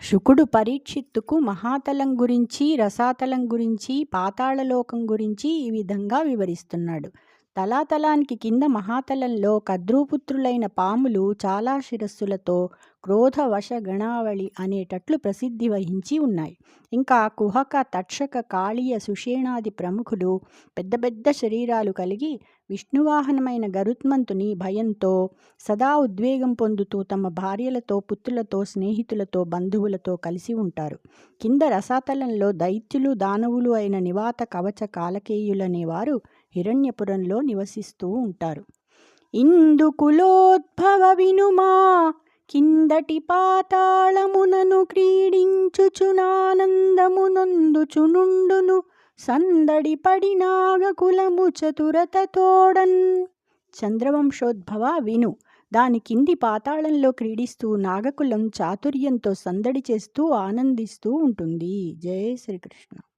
శుకుడు పరీక్షిత్తుకు మహాతలం గురించి, రసాతలం గురించి, పాతాళలోకం గురించి ఈ విధంగా వివరిస్తున్నాడు. తలాతలానికి కింద మహాతలంలో కద్రూపుత్రులైన పాములు చాలా శిరస్సులతో క్రోధ వశ గణావళి అనేటట్లు ప్రసిద్ధి వహించి ఉన్నాయి. ఇంకా కుహక, తక్షక, కాళీయ, సుషేణాది ప్రముఖులు పెద్ద పెద్ద శరీరాలు కలిగి విష్ణువాహనమైన గరుత్మంతుని భయంతో సదా ఉద్వేగం పొందుతూ తమ భార్యలతో, పుత్రులతో, స్నేహితులతో, బంధువులతో కలిసి ఉంటారు. కింద రసాతలంలో దైత్యులు, దానవులు అయిన నివాత, కవచ, కాలకేయులనేవారు హిరణ్యపురంలో నివసిస్తూ ఉంటారు. ఇందుకులోద్భవ వినుమా కిందటి పాతాళమునను క్రీడించుచునానందమునొందుచునుండును సందడి పడినాగకులము చతురతతోడన్. చంద్రవంశోద్భవ విను, దాని కింది పాతాళంలో క్రీడిస్తూ నాగకులం చాతుర్యంతో సందడి చేస్తూ ఆనందిస్తూ ఉంటుంది. జయ శ్రీకృష్ణ.